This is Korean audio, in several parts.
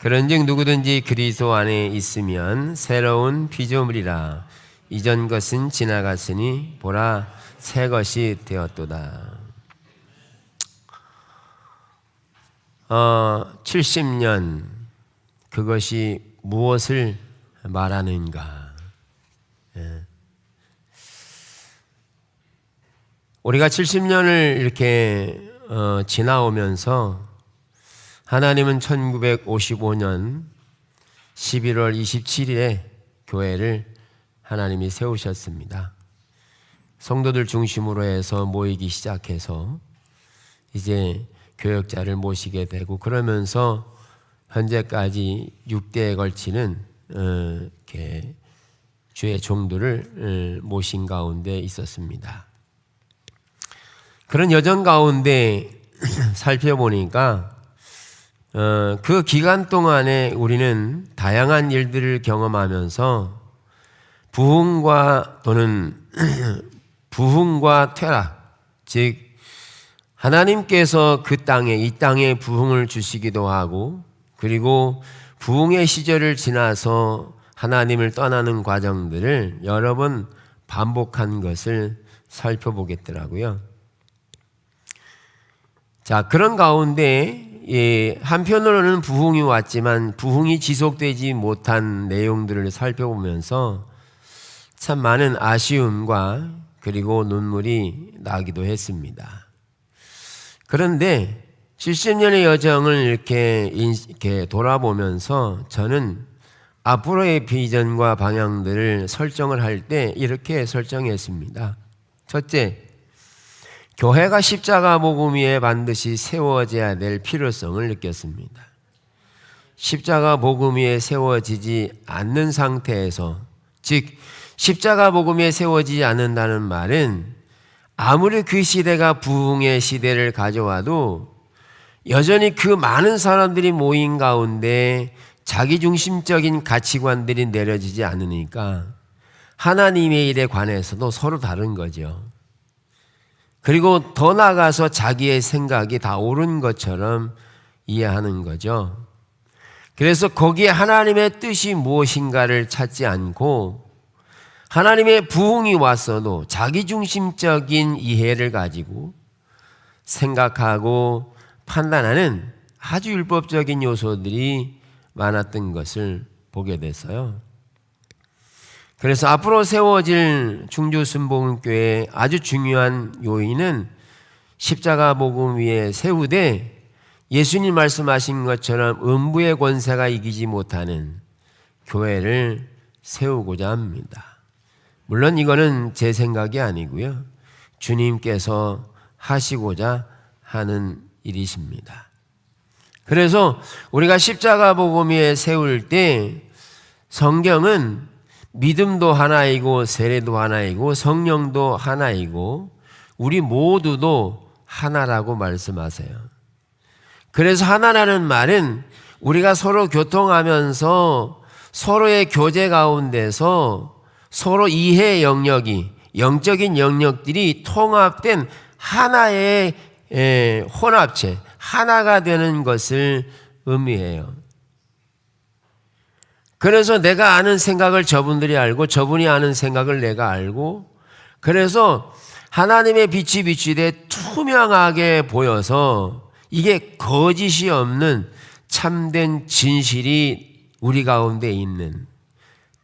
그런즉 누구든지 그리스도 안에 있으면 새로운 피조물이라. 이전 것은 지나갔으니 보라 새 것이 되었도다. 70년, 그것이 무엇을 말하는가? 우리가 70년을 이렇게 지나오면서 하나님은 1955년 11월 27일에 교회를 하나님이 세우셨습니다. 성도들 중심으로 해서 모이기 시작해서 이제 교역자를 모시게 되고, 그러면서 현재까지 6대에 걸치는 이렇게 주의 종들을 모신 가운데 있었습니다. 그런 여정 가운데 살펴보니까 그 기간 동안에 우리는 다양한 일들을 경험하면서 부흥과 퇴락, 즉 하나님께서 그 땅에, 이 땅에 부흥을 주시기도 하고, 그리고 부흥의 시절을 지나서 하나님을 떠나는 과정들을 여러 번 반복한 것을 살펴보겠더라고요. 자, 그런 가운데 한편으로는 부흥이 왔지만 부흥이 지속되지 못한 내용들을 살펴보면서 참 많은 아쉬움과 그리고 눈물이 나기도 했습니다. 그런데 70년의 여정을 이렇게 돌아보면서 저는 앞으로의 비전과 방향들을 설정을 할 때 이렇게 설정했습니다. 첫째, 교회가 십자가 복음 위에 반드시 세워져야 될 필요성을 느꼈습니다. 십자가 복음 위에 세워지지 않는 상태에서, 즉 십자가 복음 위에 세워지지 않는다는 말은 아무리 그 시대가 부흥의 시대를 가져와도 여전히 그 많은 사람들이 모인 가운데 자기중심적인 가치관들이 내려지지 않으니까 하나님의 일에 관해서도 서로 다른 거죠. 그리고 더 나아가서 자기의 생각이 다 옳은 것처럼 이해하는 거죠. 그래서 거기에 하나님의 뜻이 무엇인가를 찾지 않고 하나님의 부흥이 왔어도 자기중심적인 이해를 가지고 생각하고 판단하는 아주 율법적인 요소들이 많았던 것을 보게 됐어요. 그래서 앞으로 세워질 충주순복음교회의 아주 중요한 요인은 십자가 복음 위에 세우되 예수님 말씀하신 것처럼 음부의 권세가 이기지 못하는 교회를 세우고자 합니다. 물론 이거는 제 생각이 아니고요, 주님께서 하시고자 하는 일이십니다. 그래서 우리가 십자가 복음 위에 세울 때 성경은 믿음도 하나이고 세례도 하나이고 성령도 하나이고 우리 모두도 하나라고 말씀하세요. 그래서 하나라는 말은 우리가 서로 교통하면서 서로의 교제 가운데서 서로 이해 영역이, 영적인 영역들이 통합된 하나의 혼합체, 하나가 되는 것을 의미해요. 그래서 내가 아는 생각을 저분들이 알고 저분이 아는 생각을 내가 알고, 그래서 하나님의 빛이 비추되 투명하게 보여서 이게 거짓이 없는 참된 진실이 우리 가운데 있는,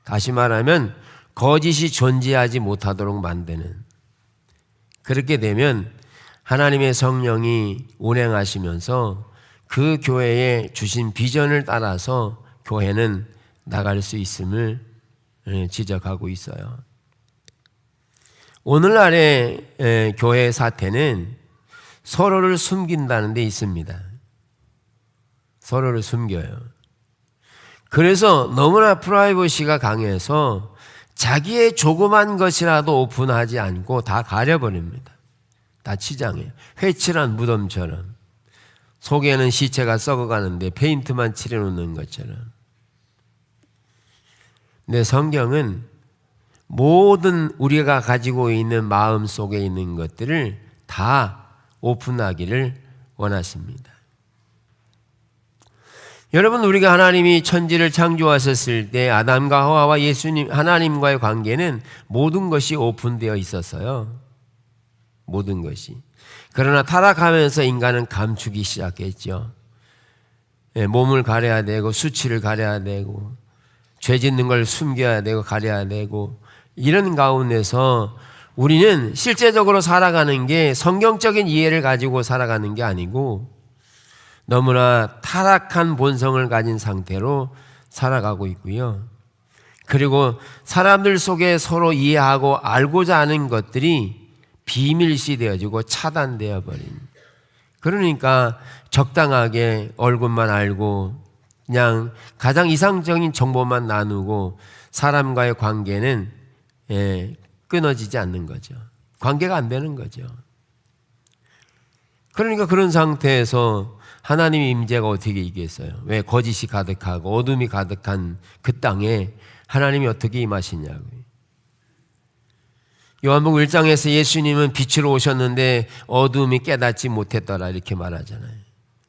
다시 말하면 거짓이 존재하지 못하도록 만드는, 그렇게 되면 하나님의 성령이 운행하시면서 그 교회에 주신 비전을 따라서 교회는 나갈 수 있음을 지적하고 있어요. 오늘날의 교회 사태는 서로를 숨긴다는 데 있습니다. 서로를 숨겨요. 그래서 너무나 프라이버시가 강해서 자기의 조그만 것이라도 오픈하지 않고 다 가려버립니다. 다 치장해요. 회칠한 무덤처럼, 속에는 시체가 썩어가는데 페인트만 칠해놓는 것처럼. 근데 성경은 모든 우리가 가지고 있는 마음 속에 있는 것들을 다 오픈하기를 원하십니다. 여러분, 우리가 하나님이 천지를 창조하셨을 때 아담과 하와와 예수님 하나님과의 관계는 모든 것이 오픈되어 있었어요. 모든 것이. 그러나 타락하면서 인간은 감추기 시작했죠. 몸을 가려야 되고 수치를 가려야 되고 죄 짓는 걸 숨겨야 되고 가려야 되고, 이런 가운데서 우리는 실제적으로 살아가는 게 성경적인 이해를 가지고 살아가는 게 아니고 너무나 타락한 본성을 가진 상태로 살아가고 있고요. 그리고 사람들 속에 서로 이해하고 알고자 하는 것들이 비밀시 되어지고 차단되어 버린, 그러니까 적당하게 얼굴만 알고 그냥 가장 이상적인 정보만 나누고 사람과의 관계는 끊어지지 않는 거죠. 관계가 안 되는 거죠. 그러니까 그런 상태에서 하나님의 임재가 어떻게 있겠어요? 왜 거짓이 가득하고 어둠이 가득한 그 땅에 하나님이 어떻게 임하시냐고요. 요한복음 1장에서 예수님은 빛으로 오셨는데 어둠이 깨닫지 못했더라 이렇게 말하잖아요.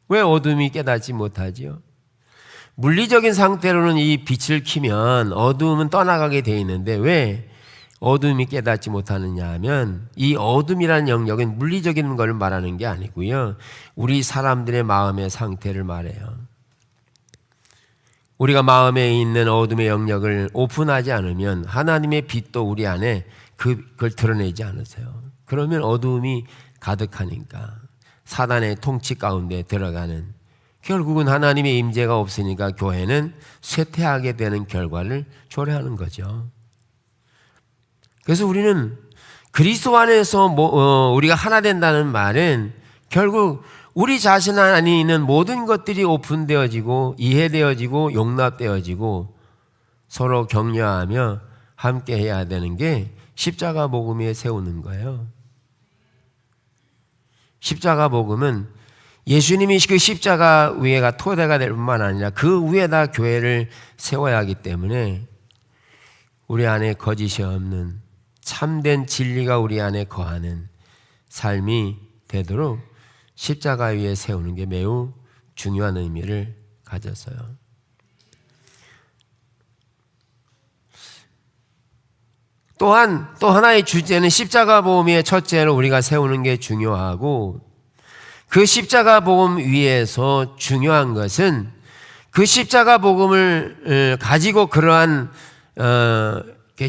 왜 어둠이 깨닫지 못하지요? 물리적인 상태로는 이 빛을 켜면 어둠은 떠나가게 돼 있는데 왜 어둠이 깨닫지 못하느냐 하면, 이 어둠이라는 영역은 물리적인 걸 말하는 게 아니고요, 우리 사람들의 마음의 상태를 말해요. 우리가 마음에 있는 어둠의 영역을 오픈하지 않으면 하나님의 빛도 우리 안에 그걸 드러내지 않으세요. 그러면 어둠이 가득하니까 사단의 통치 가운데 들어가는, 결국은 하나님의 임재가 없으니까 교회는 쇠퇴하게 되는 결과를 초래하는 거죠. 그래서 우리는 그리스도 안에서 우리가 하나 된다는 말은 결국 우리 자신 안에 있는 모든 것들이 오픈되어지고 이해되어지고 용납되어지고 서로 격려하며 함께 해야 되는 게 십자가 복음에 세우는 거예요. 십자가 복음은 예수님이 그 십자가 위에가 토대가 될 뿐만 아니라 그 위에다 교회를 세워야 하기 때문에 우리 안에 거짓이 없는 참된 진리가 우리 안에 거하는 삶이 되도록 십자가 위에 세우는 게 매우 중요한 의미를 가졌어요. 또한 또 하나의 주제는 십자가 복음의 첫째로 우리가 세우는 게 중요하고, 그 십자가 복음 위에서 중요한 것은 그 십자가 복음을 가지고 그러한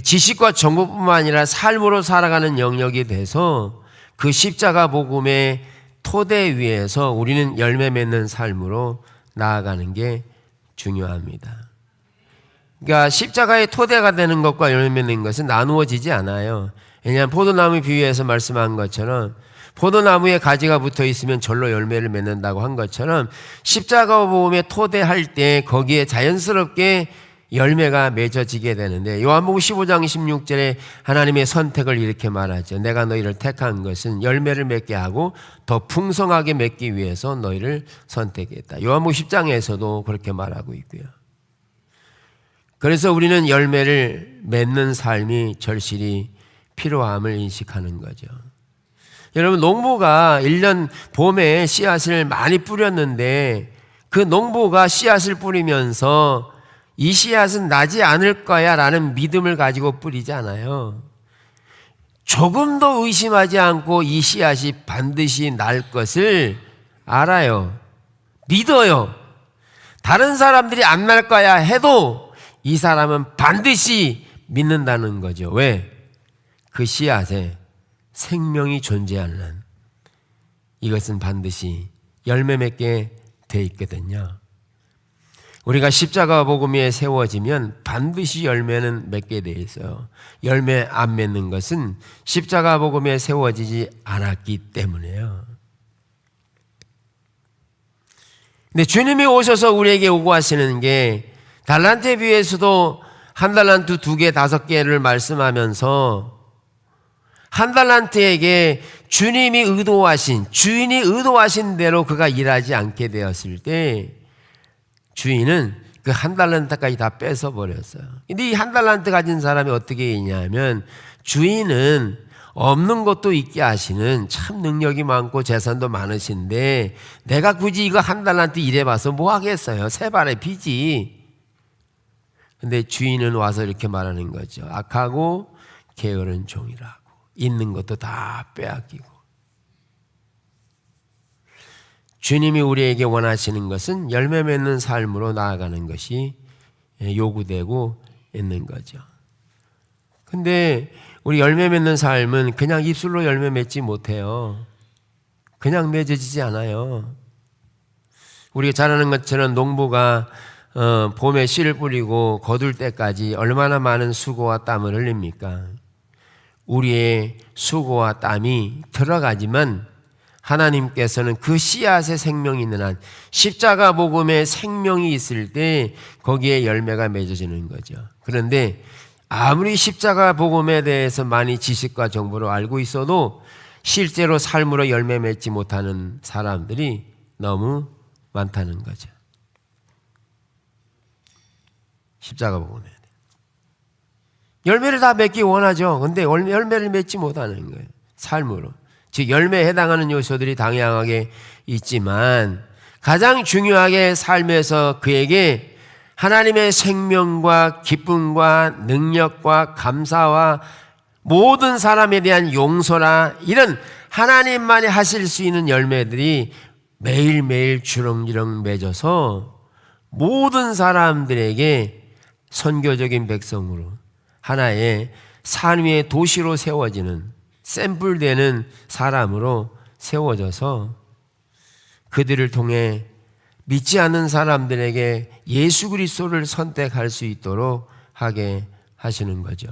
지식과 정보뿐만 아니라 삶으로 살아가는 영역이 돼서 그 십자가 복음의 토대 위에서 우리는 열매 맺는 삶으로 나아가는 게 중요합니다. 그러니까 십자가의 토대가 되는 것과 열매 맺는 것은 나누어지지 않아요. 왜냐하면 포도나무 비유에서 말씀한 것처럼 포도나무에 가지가 붙어 있으면 절로 열매를 맺는다고 한 것처럼 십자가 복음에 토대할 때 거기에 자연스럽게 열매가 맺어지게 되는데, 요한복음 15장 16절에 하나님의 선택을 이렇게 말하죠. 내가 너희를 택한 것은 열매를 맺게 하고 더 풍성하게 맺기 위해서 너희를 선택했다. 요한복음 10장에서도 그렇게 말하고 있고요. 그래서 우리는 열매를 맺는 삶이 절실히 필요함을 인식하는 거죠. 여러분, 농부가 1년 봄에 씨앗을 많이 뿌렸는데 그 농부가 씨앗을 뿌리면서 이 씨앗은 나지 않을 거야 라는 믿음을 가지고 뿌리지 않아요. 조금도 의심하지 않고 이 씨앗이 반드시 날 것을 알아요. 믿어요. 다른 사람들이 안 날 거야 해도 이 사람은 반드시 믿는다는 거죠. 왜? 그 씨앗에 생명이 존재하는 한 이것은 반드시 열매 맺게 돼 있거든요. 우리가 십자가 복음에 세워지면 반드시 열매는 맺게 돼 있어요. 열매 안 맺는 것은 십자가 복음에 세워지지 않았기 때문에요. 근데 주님이 오셔서 우리에게 요구하시는 게, 달란트에 비해서도 한 달란트 2개, 5개를 말씀하면서 한 달란트에게 주님이 의도하신, 주인이 의도하신 대로 그가 일하지 않게 되었을 때 주인은 그 한 달란트까지 다 뺏어버렸어요. 근데 이 한 달란트 가진 사람이 어떻게 했냐면, 주인은 없는 것도 있게 하시는 참 능력이 많고 재산도 많으신데 내가 굳이 이거 한 달란트 일해봐서 뭐 하겠어요? 세 발의 피지. 근데 주인은 와서 이렇게 말하는 거죠. 악하고 게으른 종이라고. 있는 것도 다 빼앗기고. 주님이 우리에게 원하시는 것은 열매 맺는 삶으로 나아가는 것이 요구되고 있는 거죠. 근데 우리 열매 맺는 삶은 그냥 입술로 열매 맺지 못해요. 그냥 맺어지지 않아요. 우리가 잘 아는 것처럼 농부가 봄에 씨를 뿌리고 거둘 때까지 얼마나 많은 수고와 땀을 흘립니까? 우리의 수고와 땀이 들어가지만 하나님께서는 그 씨앗에 생명이 있는 한 십자가 복음에 생명이 있을 때 거기에 열매가 맺어지는 거죠. 그런데 아무리 십자가 복음에 대해서 많이 지식과 정보를 알고 있어도 실제로 삶으로 열매 맺지 못하는 사람들이 너무 많다는 거죠. 십자가 복음에 열매를 다 맺기 원하죠. 근데 열매를 맺지 못하는 거예요. 삶으로. 즉 열매에 해당하는 요소들이 다양하게 있지만 가장 중요하게 삶에서 그에게 하나님의 생명과 기쁨과 능력과 감사와 모든 사람에 대한 용서나 이런 하나님만이 하실 수 있는 열매들이 매일매일 주렁주렁 맺어서 모든 사람들에게 선교적인 백성으로 하나의 산 위의 도시로 세워지는 샘플되는 사람으로 세워져서 그들을 통해 믿지 않는 사람들에게 예수 그리스도를 선택할 수 있도록 하게 하시는 거죠.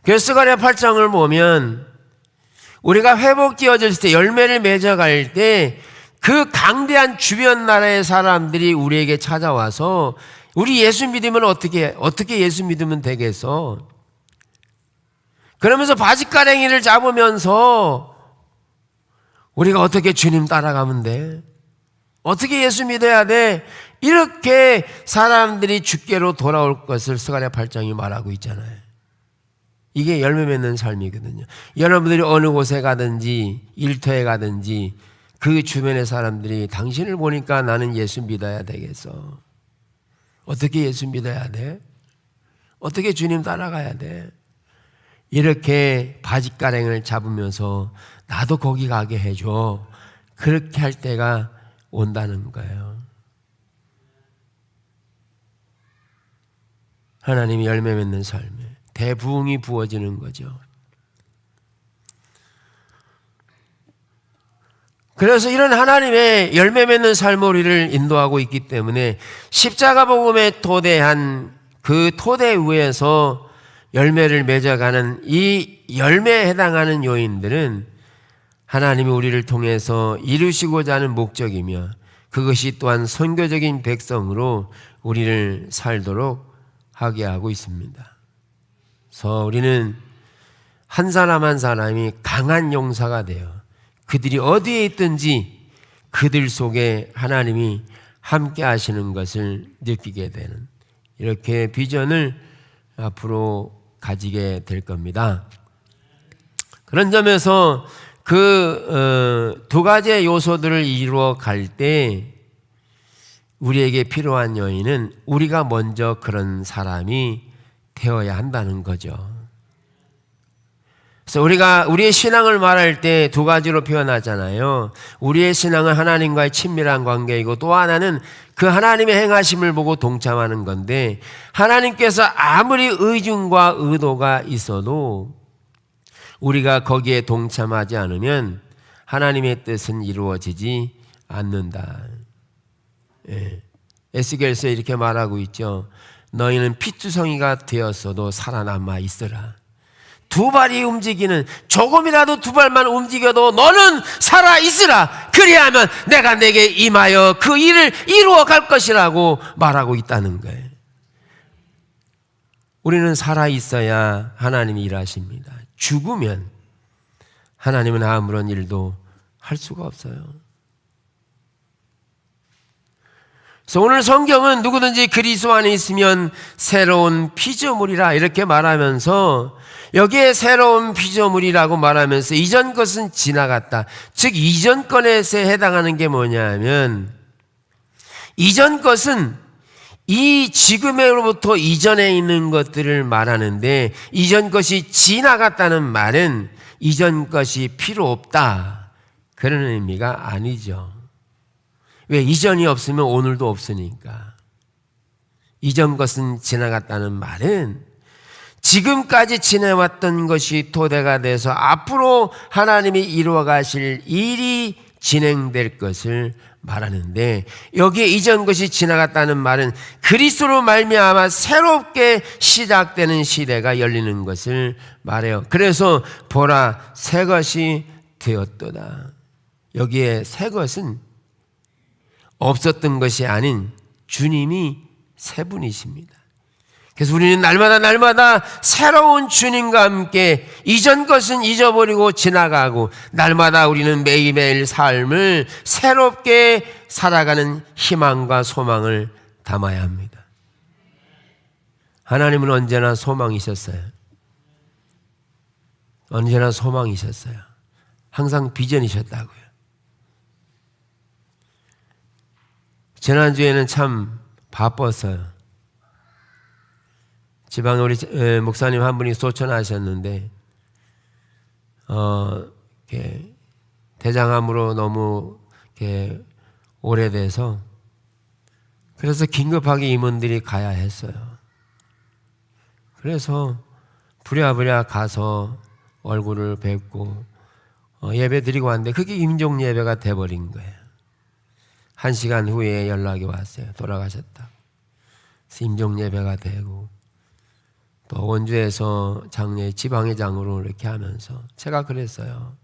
그래서 스가랴 8장을 보면 우리가 회복되어질 때 열매를 맺어갈 때 그 강대한 주변 나라의 사람들이 우리에게 찾아와서 우리 예수 믿으면 어떻게 예수 믿으면 되겠어? 그러면서 바짓가랭이를 잡으면서 우리가 어떻게 주님 따라가면 돼? 어떻게 예수 믿어야 돼? 이렇게 사람들이 주께로 돌아올 것을 스가랴 8장이 말하고 있잖아요. 이게 열매 맺는 삶이거든요. 여러분들이 어느 곳에 가든지 일터에 가든지 그 주변의 사람들이 당신을 보니까 나는 예수 믿어야 되겠어. 어떻게 예수 믿어야 돼? 어떻게 주님 따라가야 돼? 이렇게 바짓가랭을 잡으면서 나도 거기 가게 해줘. 그렇게 할 때가 온다는 거예요. 하나님이 열매 맺는 삶에 대부흥이 부어지는 거죠. 그래서 이런 하나님의 열매 맺는 삶으로 우리를 인도하고 있기 때문에 십자가 복음에 토대한 그 토대 위에서 열매를 맺어가는 이 열매에 해당하는 요인들은 하나님이 우리를 통해서 이루시고자 하는 목적이며 그것이 또한 선교적인 백성으로 우리를 살도록 하게 하고 있습니다. 그래서 우리는 한 사람 한 사람이 강한 용사가 되어 그들이 어디에 있든지 그들 속에 하나님이 함께 하시는 것을 느끼게 되는 이렇게 비전을 앞으로 가지게 될 겁니다. 그런 점에서 그 두 가지의 요소들을 이루어 갈 때 우리에게 필요한 요인은 우리가 먼저 그런 사람이 되어야 한다는 거죠. 그래서 우리의 신앙을 말할 때 두 가지로 표현하잖아요. 우리의 신앙은 하나님과의 친밀한 관계이고 또 하나는 그 하나님의 행하심을 보고 동참하는 건데 하나님께서 아무리 의중과 의도가 있어도 우리가 거기에 동참하지 않으면 하나님의 뜻은 이루어지지 않는다. 에스겔서에 이렇게 말하고 있죠. 너희는 피투성이가 되었어도 살아남아 있으라. 두 발이 움직이는 조금이라도 두 발만 움직여도 너는 살아있으라. 그리하면 내가 내게 임하여 그 일을 이루어 갈 것이라고 말하고 있다는 거예요. 우리는 살아있어야 하나님이 일하십니다. 죽으면 하나님은 아무런 일도 할 수가 없어요. 그래서 오늘 성경은 누구든지 그리스도 안에 있으면 새로운 피조물이라 이렇게 말하면서, 여기에 새로운 피조물이라고 말하면서 이전 것은 지나갔다. 즉 이전 것에 해당하는 게 뭐냐면, 이전 것은 이 지금으로부터 이전에 있는 것들을 말하는데, 이전 것이 지나갔다는 말은 이전 것이 필요 없다, 그런 의미가 아니죠. 왜? 이전이 없으면 오늘도 없으니까. 이전 것은 지나갔다는 말은 지금까지 지내왔던 것이 토대가 돼서 앞으로 하나님이 이루어 가실 일이 진행될 것을 말하는데, 여기에 이전 것이 지나갔다는 말은 그리스도로 말미암아 새롭게 시작되는 시대가 열리는 것을 말해요. 그래서 보라 새 것이 되었도다. 여기에 새 것은 없었던 것이 아닌 주님이 새 분이십니다. 그래서 우리는 날마다 새로운 주님과 함께 이전 것은 잊어버리고 지나가고, 날마다 우리는 매일매일 삶을 새롭게 살아가는 희망과 소망을 담아야 합니다. 하나님은 언제나 소망이셨어요. 언제나 소망이셨어요. 항상 비전이셨다고요. 지난주에는 참 바빴어요. 지방에 우리 목사님 한 분이 소천하셨는데, 대장암으로 너무 오래돼서, 그래서 긴급하게 임원들이 가야 했어요. 그래서 부랴부랴 가서 얼굴을 뵙고 예배 드리고 왔는데, 그게 임종 예배가 돼버린 거예요. 1시간 후에 연락이 왔어요. 돌아가셨다. 그래서 임종 예배가 되고, 또 원주에서 장례 지방회장으로 이렇게 하면서 제가 그랬어요.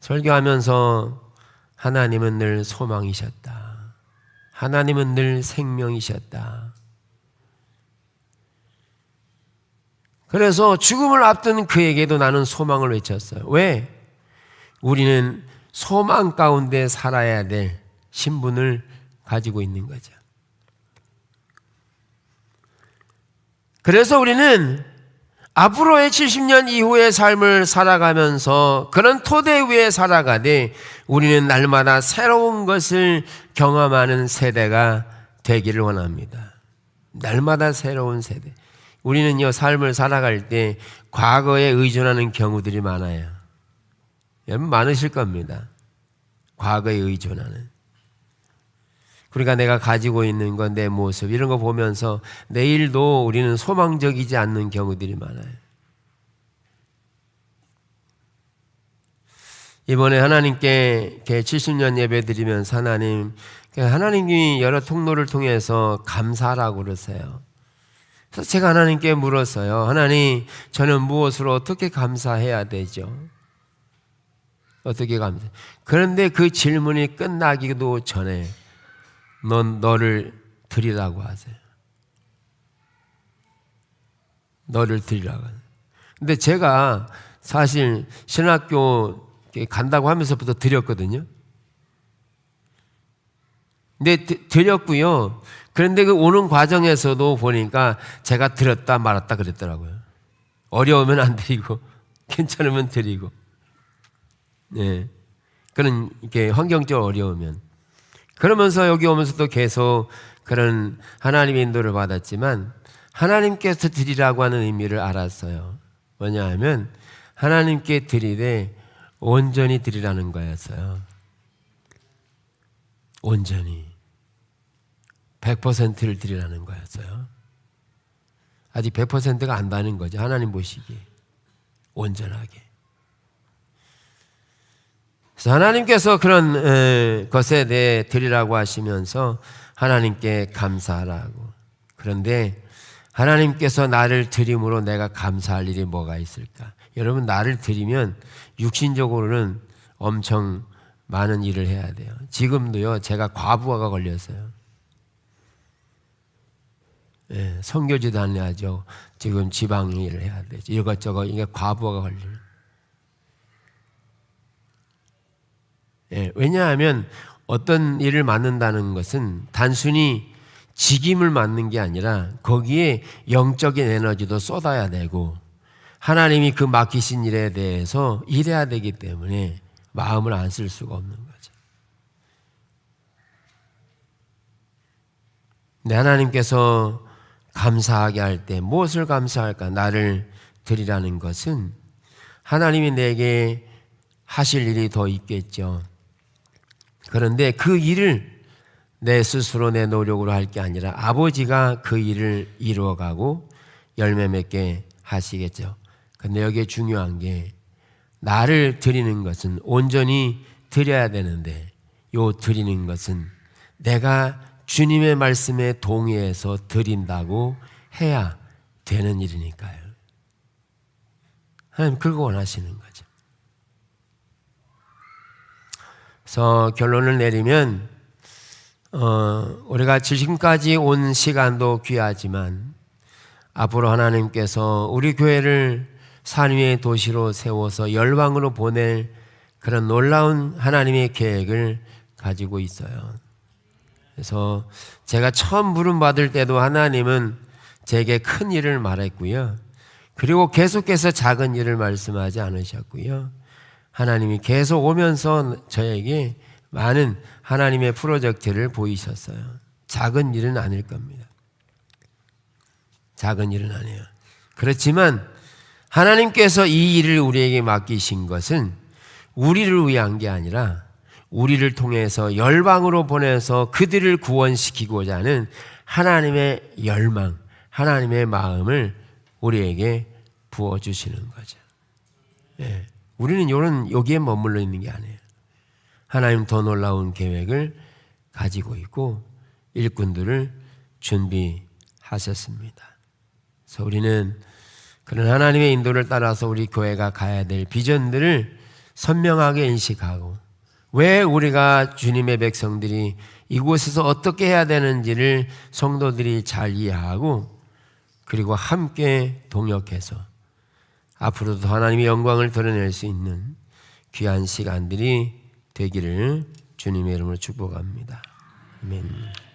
설교하면서 하나님은 늘 소망이셨다. 하나님은 늘 생명이셨다. 그래서 죽음을 앞둔 그에게도 나는 소망을 외쳤어요. 왜? 우리는 소망 가운데 살아야 될 신분을 가지고 있는 거죠. 그래서 우리는 앞으로의 70년 이후의 삶을 살아가면서 그런 토대 위에 살아가되, 우리는 날마다 새로운 것을 경험하는 세대가 되기를 원합니다. 날마다 새로운 세대. 우리는요, 삶을 살아갈 때 과거에 의존하는 경우들이 많아요. 여러분 많으실 겁니다. 과거에 의존하는. 그러니까 내가 가지고 있는 건, 내 모습, 이런 거 보면서 내일도 우리는 소망적이지 않는 경우들이 많아요. 이번에 하나님께 70년 예배 드리면서 하나님이 여러 통로를 통해서 감사하라고 그러세요. 그래서 제가 하나님께 물었어요. 하나님, 저는 무엇으로 어떻게 감사해야 되죠? 어떻게 감사해? 그런데 그 질문이 끝나기도 전에 너를 드리라고 하세요. 너를 드리라고 하세요. 근데 제가 사실 신학교 간다고 하면서부터 드렸거든요. 근데 드렸고요. 그런데 그 오는 과정에서도 보니까 제가 드렸다 말았다 그랬더라고요. 어려우면 안 드리고 괜찮으면 드리고. 네. 그런 이렇게 환경적 어려우면. 그러면서 여기 오면서도 계속 그런 하나님의 인도를 받았지만, 하나님께서 드리라고 하는 의미를 알았어요. 뭐냐 하면 하나님께 드리되 온전히 드리라는 거였어요. 온전히 100%를 드리라는 거였어요. 아직 100%가 안 되는 거죠. 하나님 보시기에 온전하게. 그래서 하나님께서 그런 것에 대해 드리라고 하시면서 하나님께 감사하라고. 그런데 하나님께서 나를 드림으로 내가 감사할 일이 뭐가 있을까? 여러분, 나를 드리면 육신적으로는 엄청 많은 일을 해야 돼요. 지금도요, 제가 과부하가 걸렸어요. 예, 선교지도 안 해야죠. 지금 지방 일을 해야 되죠. 이것저것 이게 과부하가 걸려요. 예, 왜냐하면 어떤 일을 맡는다는 것은 단순히 직임을 맡는 게 아니라 거기에 영적인 에너지도 쏟아야 되고 하나님이 그 맡기신 일에 대해서 일해야 되기 때문에 마음을 안 쓸 수가 없는 거죠. 근데 하나님께서 감사하게 할 때 무엇을 감사할까? 나를 드리라는 것은 하나님이 내게 하실 일이 더 있겠죠. 그런데 그 일을 내 스스로 내 노력으로 할 게 아니라 아버지가 그 일을 이루어가고 열매 맺게 하시겠죠. 근데 여기에 중요한 게 나를 드리는 것은 온전히 드려야 되는데 요 드리는 것은 내가 주님의 말씀에 동의해서 드린다고 해야 되는 일이니까요. 하나님 그거 원하시는 거죠. 그래서 결론을 내리면 우리가 지금까지 온 시간도 귀하지만 앞으로 하나님께서 우리 교회를 산 위의 도시로 세워서 열방으로 보낼 그런 놀라운 하나님의 계획을 가지고 있어요. 그래서 제가 처음 부름 받을 때도 하나님은 제게 큰 일을 말했고요. 그리고 계속해서 작은 일을 말씀하지 않으셨고요. 하나님이 계속 오면서 저에게 많은 하나님의 프로젝트를 보이셨어요. 작은 일은 아닐 겁니다. 작은 일은 아니에요. 그렇지만 하나님께서 이 일을 우리에게 맡기신 것은 우리를 위한 게 아니라 우리를 통해서 열방으로 보내서 그들을 구원시키고자 하는 하나님의 열망, 하나님의 마음을 우리에게 부어주시는 거죠. 예. 우리는 여기에 머물러 있는 게 아니에요. 하나님 더 놀라운 계획을 가지고 있고 일꾼들을 준비하셨습니다. 그래서 우리는 그런 하나님의 인도를 따라서 우리 교회가 가야 될 비전들을 선명하게 인식하고 왜 우리가 주님의 백성들이 이곳에서 어떻게 해야 되는지를 성도들이 잘 이해하고 그리고 함께 동역해서 앞으로도 하나님의 영광을 드러낼 수 있는 귀한 시간들이 되기를 주님의 이름으로 축복합니다. 아멘.